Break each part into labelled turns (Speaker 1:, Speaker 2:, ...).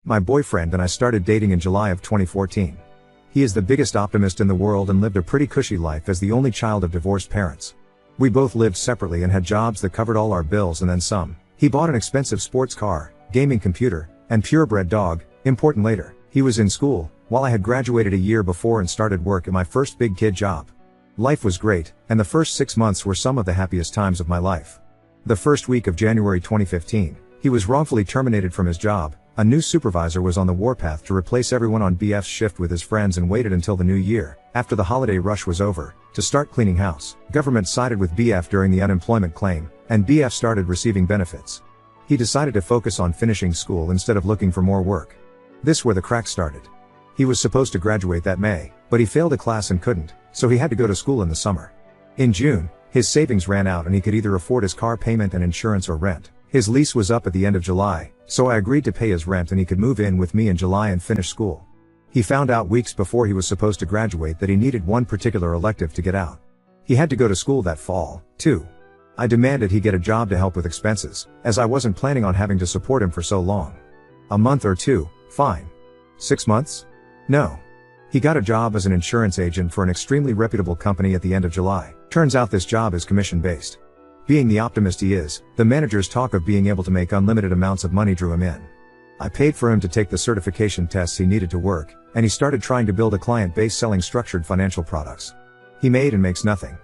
Speaker 1: My boyfriend and I started dating in July of 2014. He is the biggest optimist in the world and lived a pretty cushy life as the only child of divorced parents. We both lived separately and had jobs that covered all our bills and then some. He bought an expensive sports car, gaming computer, and purebred dog, important later. He was in school, while I had graduated a year before and started work at my first big kid job. Life was great, and the first 6 months were some of the happiest times of my life. The first week of January 2015, he was wrongfully terminated from his job. A new supervisor was on the warpath to replace everyone on BF's shift with his friends and waited until the new year, after the holiday rush was over, to start cleaning house. Government sided with BF during the unemployment claim, and BF started receiving benefits. He decided to focus on finishing school instead of looking for more work. This where the crack started. He was supposed to graduate that May, but he failed a class and couldn't, so he had to go to school in the summer. In June, his savings ran out and he could either afford his car payment and insurance or rent. His lease was up at the end of July, so I agreed to pay his rent and he could move in with me in July and finish school. He found out weeks before he was supposed to graduate that he needed one particular elective to get out. He had to go to school that fall, too. I demanded he get a job to help with expenses, as I wasn't planning on having to support him for so long. A month or two, fine. 6 months? No. He got a job as an insurance agent for an extremely reputable company at the end of July. Turns out this job is commission-based. Being the optimist he is, the manager's talk of being able to make unlimited amounts of money drew him in. I paid for him to take the certification tests he needed to work, and he started trying to build a client base selling structured financial products. He made and makes nothing.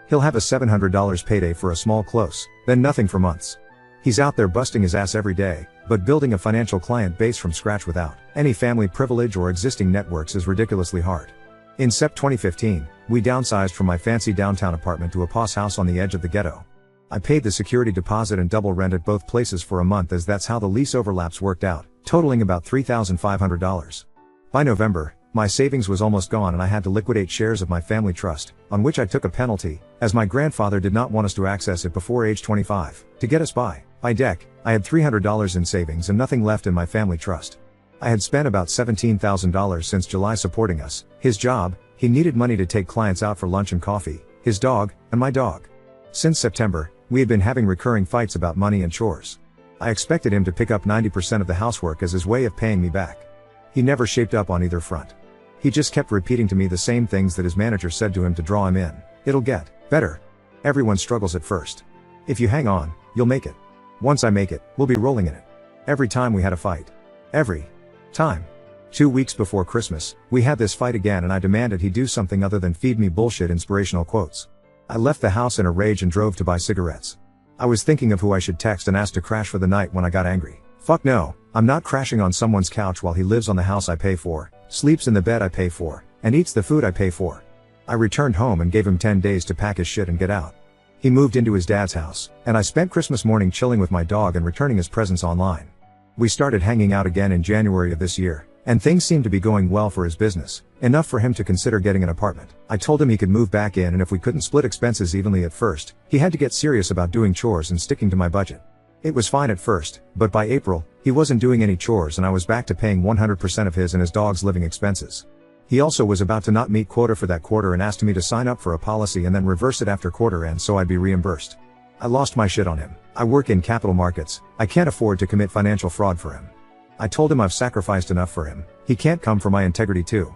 Speaker 1: He'll have a $700 payday for a small close, then nothing for months. He's out there busting his ass every day, but building a financial client base from scratch without any family privilege or existing networks is ridiculously hard. In Sept 2015, we downsized from my fancy downtown apartment to a posh house on the edge of the ghetto. I paid the security deposit and double rent at both places for a month as that's how the lease overlaps worked out, totaling about $3,500. By November, my savings was almost gone and I had to liquidate shares of my family trust, on which I took a penalty, as my grandfather did not want us to access it before age 25, to get us by. By deck, I had $300 in savings and nothing left in my family trust. I had spent about $17,000 since July supporting us, his job, he needed money to take clients out for lunch and coffee, his dog, and my dog. Since September, we had been having recurring fights about money and chores. I expected him to pick up 90% of the housework as his way of paying me back. He never shaped up on either front. He just kept repeating to me the same things that his manager said to him to draw him in. It'll get better. Everyone struggles at first. If you hang on, you'll make it. Once I make it, we'll be rolling in it. Every time we had a fight. Every time. 2 weeks before Christmas, we had this fight again and I demanded he do something other than feed me bullshit inspirational quotes. I left the house in a rage and drove to buy cigarettes. I was thinking of who I should text and ask to crash for the night when I got angry. Fuck no, I'm not crashing on someone's couch while he lives on the house I pay for, sleeps in the bed I pay for, and eats the food I pay for. I returned home and gave him 10 days to pack his shit and get out. He moved into his dad's house, and I spent Christmas morning chilling with my dog and returning his presents online. We started hanging out again in January of this year, and things seemed to be going well for his business, enough for him to consider getting an apartment. I told him he could move back in and if we couldn't split expenses evenly at first, he had to get serious about doing chores and sticking to my budget. It was fine at first, but by April, he wasn't doing any chores and I was back to paying 100% of his and his dog's living expenses. He also was about to not meet quota for that quarter and asked me to sign up for a policy and then reverse it after quarter end so I'd be reimbursed. I lost my shit on him. I work in capital markets, I can't afford to commit financial fraud for him. I told him I've sacrificed enough for him, he can't come for my integrity too.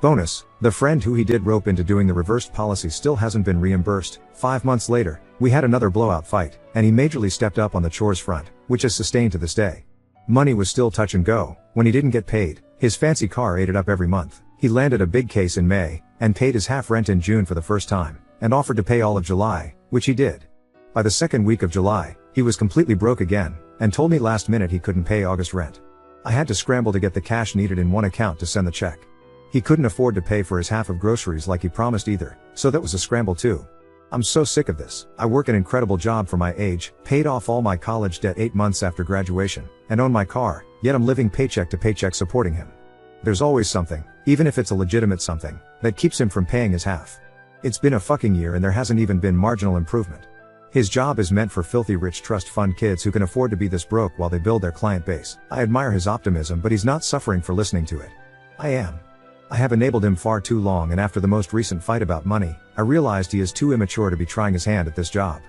Speaker 1: Bonus, the friend who he did rope into doing the reversed policy still hasn't been reimbursed. 5 months later, we had another blowout fight, and he majorly stepped up on the chores front, which is sustained to this day. Money was still touch and go. When he didn't get paid, his fancy car ate it up every month. He landed a big case in May, and paid his half rent in June for the first time, and offered to pay all of July, which he did. By the second week of July, he was completely broke again, and told me last minute he couldn't pay August rent. I had to scramble to get the cash needed in one account to send the check. He couldn't afford to pay for his half of groceries like he promised either, so that was a scramble too. I'm so sick of this. I work an incredible job for my age, paid off all my college debt 8 months after graduation, and own my car, yet I'm living paycheck to paycheck supporting him. There's always something, even if it's a legitimate something, that keeps him from paying his half. It's been a fucking year and there hasn't even been marginal improvement. His job is meant for filthy rich trust fund kids who can afford to be this broke while they build their client base. I admire his optimism, but he's not suffering for listening to it. I am. I have enabled him far too long, and after the most recent fight about money, I realized he is too immature to be trying his hand at this job.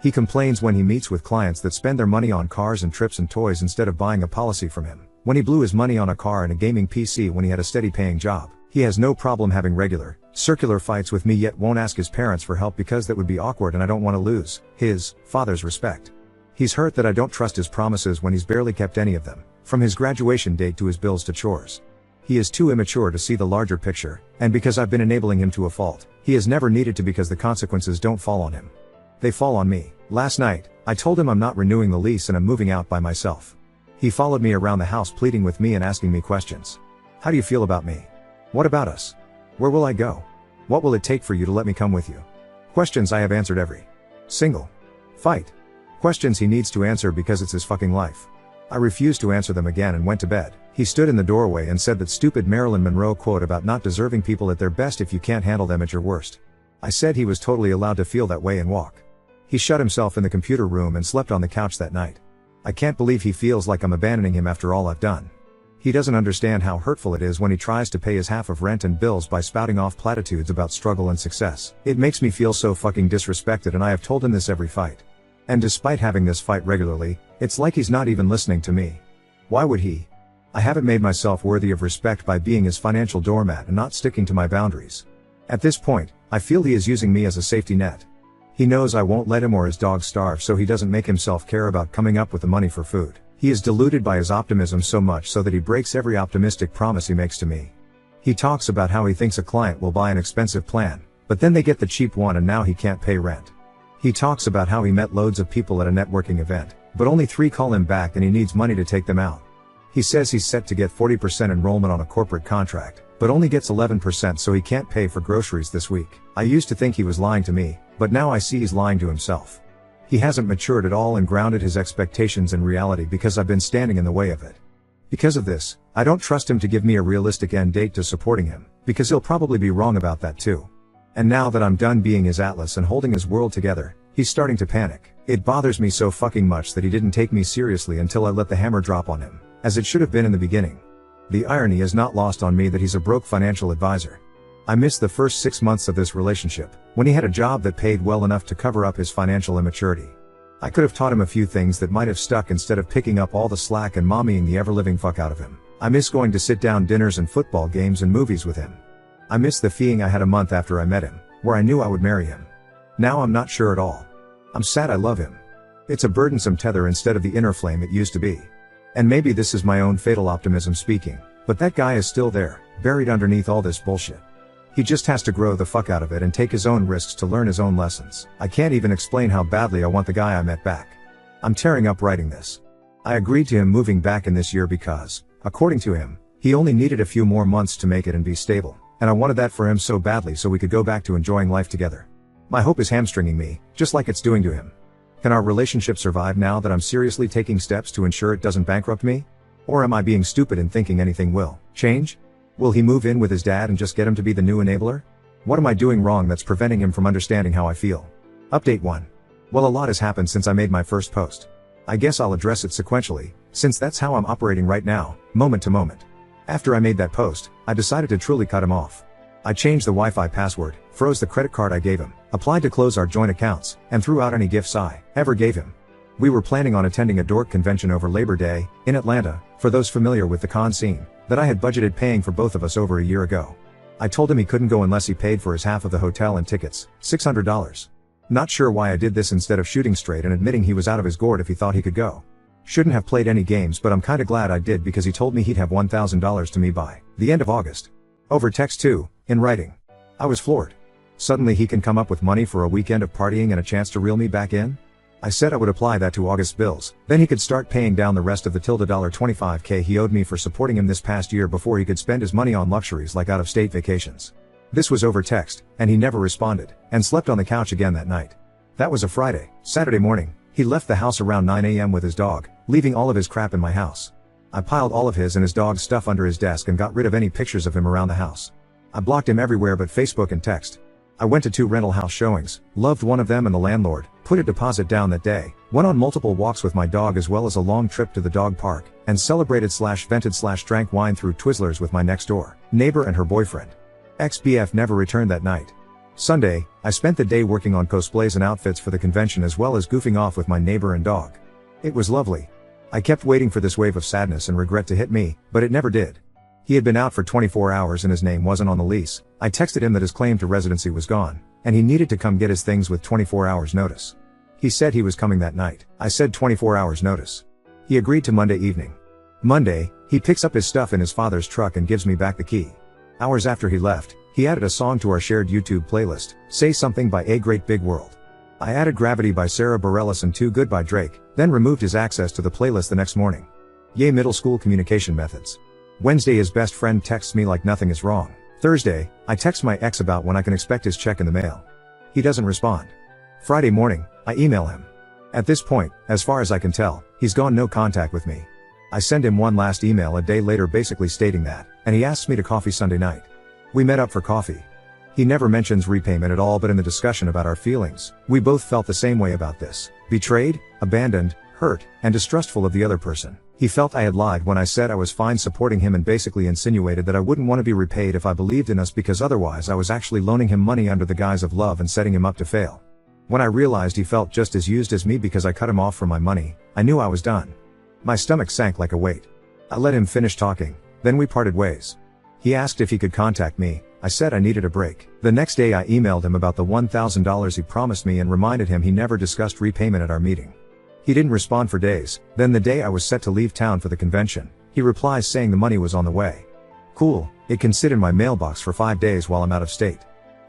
Speaker 1: He complains when he meets with clients that spend their money on cars and trips and toys instead of buying a policy from him. When he blew his money on a car and a gaming PC when he had a steady paying job. He has no problem having regular, circular fights with me yet won't ask his parents for help because that would be awkward and I don't want to lose his father's respect. He's hurt that I don't trust his promises when he's barely kept any of them, from his graduation date to his bills to chores. He is too immature to see the larger picture, and because I've been enabling him to a fault, he has never needed to because the consequences don't fall on him. They fall on me. Last night, I told him I'm not renewing the lease and I'm moving out by myself. He followed me around the house pleading with me and asking me questions. How do you feel about me? What about us? Where will I go? What will it take for you to let me come with you? Questions I have answered every single fight. Questions he needs to answer because it's his fucking life. I refused to answer them again and went to bed. He stood in the doorway and said that stupid Marilyn Monroe quote about not deserving people at their best if you can't handle them at your worst. I said he was totally allowed to feel that way and walk. He shut himself in the computer room and slept on the couch that night. I can't believe he feels like I'm abandoning him after all I've done. He doesn't understand how hurtful it is when he tries to pay his half of rent and bills by spouting off platitudes about struggle and success. It makes me feel so fucking disrespected and I have told him this every fight. And despite having this fight regularly, it's like he's not even listening to me. Why would he? I haven't made myself worthy of respect by being his financial doormat and not sticking to my boundaries. At this point, I feel he is using me as a safety net. He knows I won't let him or his dog starve so he doesn't make himself care about coming up with the money for food. He is deluded by his optimism so much so that he breaks every optimistic promise he makes to me. He talks about how he thinks a client will buy an expensive plan, but then they get the cheap one and now he can't pay rent. He talks about how he met loads of people at a networking event, but only 3 call him back and he needs money to take them out. He says he's set to get 40% enrollment on a corporate contract, but only gets 11% so he can't pay for groceries this week. I used to think he was lying to me, but now I see he's lying to himself. He hasn't matured at all and grounded his expectations in reality because I've been standing in the way of it. Because of this, I don't trust him to give me a realistic end date to supporting him, because he'll probably be wrong about that too. And now that I'm done being his atlas and holding his world together, he's starting to panic. It bothers me so fucking much that he didn't take me seriously until I let the hammer drop on him, as it should have been in the beginning. The irony is not lost on me that he's a broke financial advisor. I missed the first 6 months of this relationship, when he had a job that paid well enough to cover up his financial immaturity. I could have taught him a few things that might have stuck instead of picking up all the slack and mommying the ever-living fuck out of him. I miss going to sit-down dinners and football games and movies with him. I miss the feeling I had a month after I met him, where I knew I would marry him. Now I'm not sure at all. I'm sad I love him. It's a burdensome tether instead of the inner flame it used to be. And maybe this is my own fatal optimism speaking, but that guy is still there, buried underneath all this bullshit. He just has to grow the fuck out of it and take his own risks to learn his own lessons. I can't even explain how badly I want the guy I met back. I'm tearing up writing this. I agreed to him moving back in this year because, according to him, he only needed a few more months to make it and be stable, and I wanted that for him so badly so we could go back to enjoying life together. My hope is hamstringing me, just like it's doing to him. Can our relationship survive now that I'm seriously taking steps to ensure it doesn't bankrupt me? Or am I being stupid and thinking anything will change? Will he move in with his dad and just get him to be the new enabler? What am I doing wrong that's preventing him from understanding how I feel? Update 1. Well, a lot has happened since I made my first post. I guess I'll address it sequentially, since that's how I'm operating right now, moment to moment. After I made that post, I decided to truly cut him off. I changed the Wi-Fi password, froze the credit card I gave him, applied to close our joint accounts, and threw out any gifts I ever gave him. We were planning on attending a dork convention over Labor Day, in Atlanta, for those familiar with the con scene, that I had budgeted paying for both of us over a year ago. I told him he couldn't go unless he paid for his half of the hotel and tickets, $600. Not sure why I did this instead of shooting straight and admitting he was out of his gourd if he thought he could go. Shouldn't have played any games, but I'm kinda glad I did because he told me he'd have $1,000 to me by the end of August. Over text too, in writing. I was floored. Suddenly he can come up with money for a weekend of partying and a chance to reel me back in? I said I would apply that to August's bills, then he could start paying down the rest of the $25K he owed me for supporting him this past year before he could spend his money on luxuries like out-of-state vacations. This was over text, and he never responded, and slept on the couch again that night. That was a Friday. Saturday morning, he left the house around 9 a.m. with his dog, leaving all of his crap in my house. I piled all of his and his dog's stuff under his desk and got rid of any pictures of him around the house. I blocked him everywhere but Facebook and text. I went to 2 rental house showings, loved one of them and the landlord, put a deposit down that day, went on multiple walks with my dog as well as a long trip to the dog park, and celebrated/vented/drank wine through Twizzlers with my next door neighbor and her boyfriend. Ex-BF never returned that night. Sunday, I spent the day working on cosplays and outfits for the convention as well as goofing off with my neighbor and dog. It was lovely. I kept waiting for this wave of sadness and regret to hit me, but it never did. He had been out for 24 hours and his name wasn't on the lease. I texted him that his claim to residency was gone, and he needed to come get his things with 24 hours notice. He said he was coming that night. I said 24 hours notice. He agreed to Monday evening. Monday, he picks up his stuff in his father's truck and gives me back the key. Hours after he left, he added a song to our shared YouTube playlist, Say Something by A Great Big World. I added Gravity by Sarah Bareilles and Too Good by Drake, then removed his access to the playlist the next morning. Yay middle school communication methods. Wednesday, his best friend texts me like nothing is wrong. Thursday, I text my ex about when I can expect his check in the mail. He doesn't respond. Friday morning, I email him. At this point, as far as I can tell, he's gone no contact with me. I send him one last email a day later basically stating that, and he asks me to coffee Sunday night. We met up for coffee. He never mentions repayment at all, but in the discussion about our feelings, we both felt the same way about this. Betrayed, abandoned, hurt, and distrustful of the other person. He felt I had lied when I said I was fine supporting him and basically insinuated that I wouldn't want to be repaid if I believed in us because otherwise I was actually loaning him money under the guise of love and setting him up to fail. When I realized he felt just as used as me because I cut him off for my money, I knew I was done. My stomach sank like a weight. I let him finish talking, then we parted ways. He asked if he could contact me. I said I needed a break. The next day I emailed him about the $1,000 he promised me and reminded him he never discussed repayment at our meeting. He didn't respond for days. Then the day I was set to leave town for the convention, he replies saying the money was on the way. Cool, it can sit in my mailbox for 5 days while I'm out of state.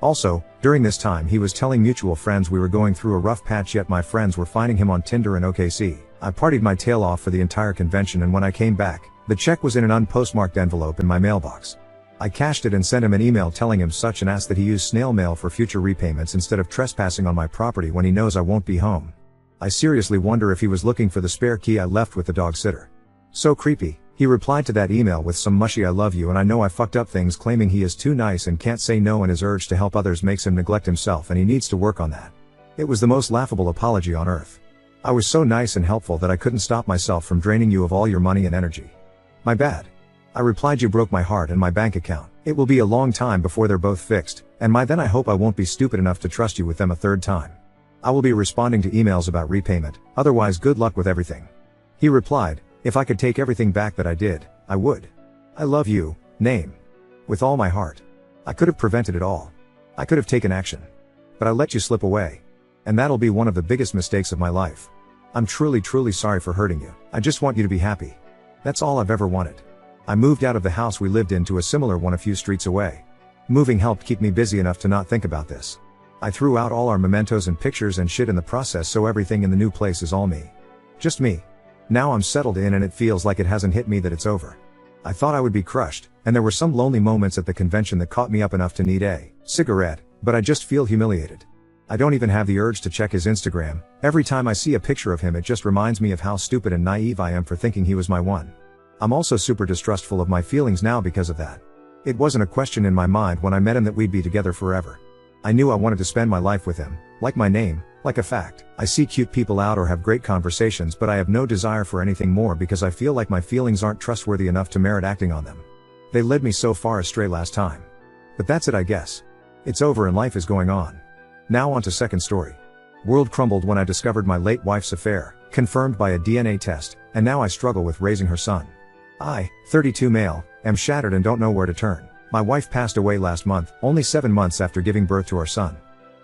Speaker 1: Also, during this time he was telling mutual friends we were going through a rough patch, yet my friends were finding him on Tinder and OKC. I partied my tail off for the entire convention, and when I came back, the check was in an unpostmarked envelope in my mailbox. I cashed it and sent him an email telling him such and asked that he use snail mail for future repayments instead of trespassing on my property when he knows I won't be home. I seriously wonder if he was looking for the spare key I left with the dog sitter. So creepy. He replied to that email with some mushy "I love you and I know I fucked up things," claiming he is too nice and can't say no and his urge to help others makes him neglect himself and he needs to work on that. It was the most laughable apology on earth. I was so nice and helpful that I couldn't stop myself from draining you of all your money and energy. My bad. I replied, you broke my heart and my bank account. It will be a long time before they're both fixed, and then I hope I won't be stupid enough to trust you with them a third time. I will be responding to emails about repayment, otherwise good luck with everything. He replied, if I could take everything back that I did, I would. I love you, name. With all my heart. I could have prevented it all. I could have taken action. But I let you slip away. And that'll be one of the biggest mistakes of my life. I'm truly sorry for hurting you. I just want you to be happy. That's all I've ever wanted. I moved out of the house we lived in to a similar one a few streets away. Moving helped keep me busy enough to not think about this. I threw out all our mementos and pictures and shit in the process, so everything in the new place is all me. Just me. Now I'm settled in and it feels like it hasn't hit me that it's over. I thought I would be crushed, and there were some lonely moments at the convention that caught me up enough to need a cigarette, but I just feel humiliated. I don't even have the urge to check his Instagram. Every time I see a picture of him it just reminds me of how stupid and naive I am for thinking he was my one. I'm also super distrustful of my feelings now because of that. It wasn't a question in my mind when I met him that we'd be together forever. I knew I wanted to spend my life with him, like my name, like a fact. I see cute people out or have great conversations, but I have no desire for anything more because I feel like my feelings aren't trustworthy enough to merit acting on them. They led me so far astray last time. But that's it, I guess. It's over and life is going on. Now on to second story. World crumbled when I discovered my late wife's affair, confirmed by a DNA test, and now I struggle with raising her son. I, 32 male, am shattered and don't know where to turn. My wife passed away last month, only 7 months after giving birth to our son.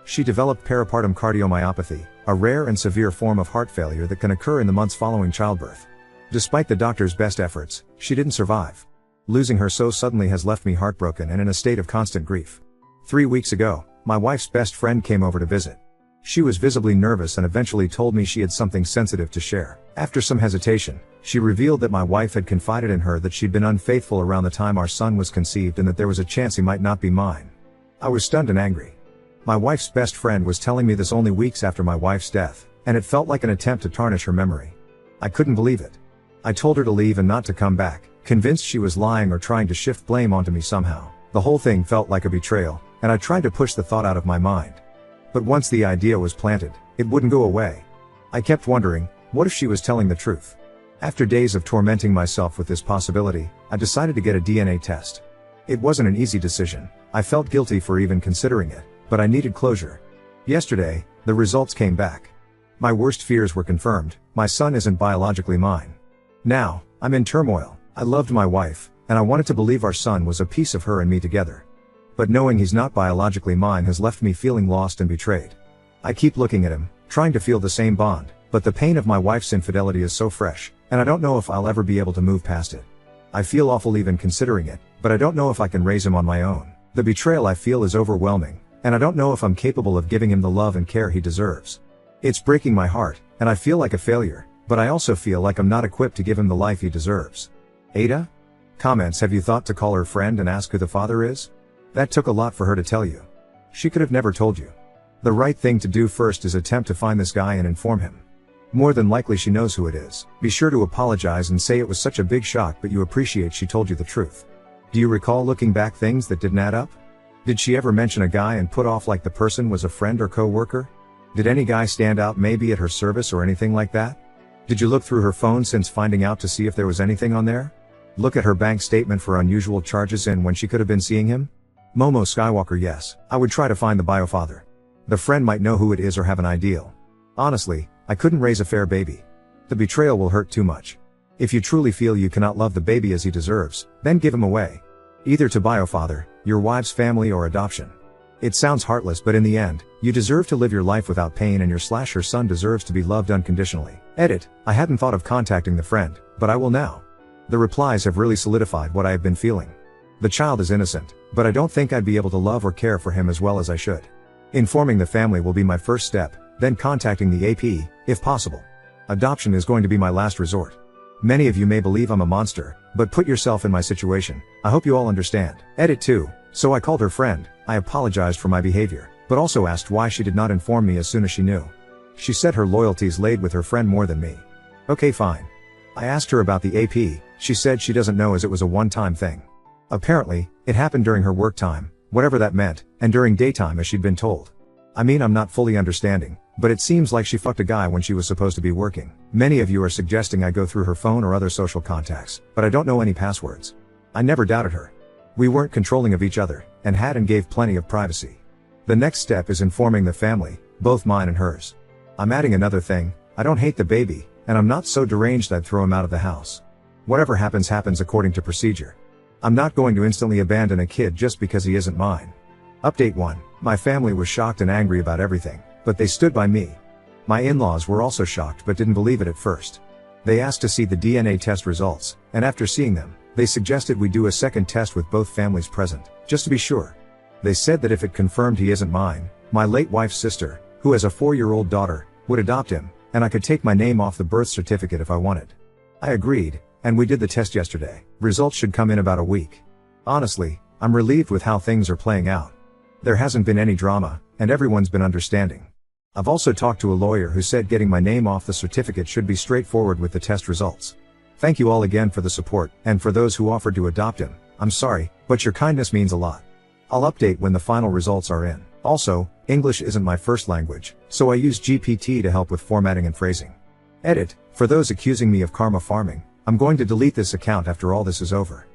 Speaker 1: She developed peripartum cardiomyopathy, a rare and severe form of heart failure that can occur in the months following childbirth. Despite the doctor's best efforts, she didn't survive. Losing her so suddenly has left me heartbroken and in a state of constant grief. 3 weeks ago, my wife's best friend came over to visit. She was visibly nervous and eventually told me she had something sensitive to share. After some hesitation, she revealed that my wife had confided in her that she'd been unfaithful around the time our son was conceived and that there was a chance he might not be mine. I was stunned and angry. My wife's best friend was telling me this only weeks after my wife's death, and it felt like an attempt to tarnish her memory. I couldn't believe it. I told her to leave and not to come back, convinced she was lying or trying to shift blame onto me somehow. The whole thing felt like a betrayal, and I tried to push the thought out of my mind. But once the idea was planted, it wouldn't go away. I kept wondering, what if she was telling the truth? After days of tormenting myself with this possibility, I decided to get a DNA test. It wasn't an easy decision. I felt guilty for even considering it, but I needed closure. Yesterday, the results came back. My worst fears were confirmed. My son isn't biologically mine. Now, I'm in turmoil. I loved my wife, and I wanted to believe our son was a piece of her and me together. But knowing he's not biologically mine has left me feeling lost and betrayed. I keep looking at him, trying to feel the same bond, but the pain of my wife's infidelity is so fresh, and I don't know if I'll ever be able to move past it. I feel awful even considering it, but I don't know if I can raise him on my own. The betrayal I feel is overwhelming, and I don't know if I'm capable of giving him the love and care he deserves. It's breaking my heart, and I feel like a failure, but I also feel like I'm not equipped to give him the life he deserves. Ada? Comments: have you thought to call her friend and ask who the father is? That took a lot for her to tell you. She could have never told you. The right thing to do first is attempt to find this guy and inform him. More than likely she knows who it is. Be sure to apologize and say it was such a big shock but you appreciate she told you the truth. Do you recall looking back things that didn't add up? Did she ever mention a guy and put off like the person was a friend or co-worker? Did any guy stand out maybe at her service or anything like that? Did you look through her phone since finding out to see if there was anything on there? Look at her bank statement for unusual charges in when she could have been seeing him? Momo Skywalker: yes, I would try to find the biofather. The friend might know who it is or have an ideal. Honestly, I couldn't raise a fair baby. The betrayal will hurt too much. If you truly feel you cannot love the baby as he deserves, then give him away. Either to biofather, your wife's family, or adoption. It sounds heartless, but in the end, you deserve to live your life without pain and your/her son deserves to be loved unconditionally. Edit: I hadn't thought of contacting the friend, but I will now. The replies have really solidified what I have been feeling. The child is innocent, but I don't think I'd be able to love or care for him as well as I should. Informing the family will be my first step, then contacting the AP, if possible. Adoption is going to be my last resort. Many of you may believe I'm a monster, but put yourself in my situation. I hope you all understand. Edit 2. So I called her friend. I apologized for my behavior, but also asked why she did not inform me as soon as she knew. She said her loyalties laid with her friend more than me. Okay, fine. I asked her about the AP. She said she doesn't know as it was a one-time thing. Apparently, it happened during her work time, whatever that meant, and during daytime as she'd been told. I mean, I'm not fully understanding, but it seems like she fucked a guy when she was supposed to be working. Many of you are suggesting I go through her phone or other social contacts, but I don't know any passwords. I never doubted her. We weren't controlling of each other, and had and gave plenty of privacy. The next step is informing the family, both mine and hers. I'm adding another thing: I don't hate the baby, and I'm not so deranged I'd throw him out of the house. Whatever happens happens according to procedure. I'm not going to instantly abandon a kid just because he isn't mine. Update 1. My family was shocked and angry about everything, but they stood by me. My in-laws were also shocked but didn't believe it at first. They asked to see the DNA test results, and after seeing them, they suggested we do a second test with both families present, just to be sure. They said that if it confirmed he isn't mine, my late wife's sister, who has a 4-year-old daughter, would adopt him, and I could take my name off the birth certificate if I wanted. I agreed, and we did the test yesterday. Results should come in about a week. Honestly, I'm relieved with how things are playing out. There hasn't been any drama, and everyone's been understanding. I've also talked to a lawyer who said getting my name off the certificate should be straightforward with the test results. Thank you all again for the support, and for those who offered to adopt him, I'm sorry, but your kindness means a lot. I'll update when the final results are in. Also, English isn't my first language, so I use GPT to help with formatting and phrasing. Edit: for those accusing me of karma farming, I'm going to delete this account after all this is over.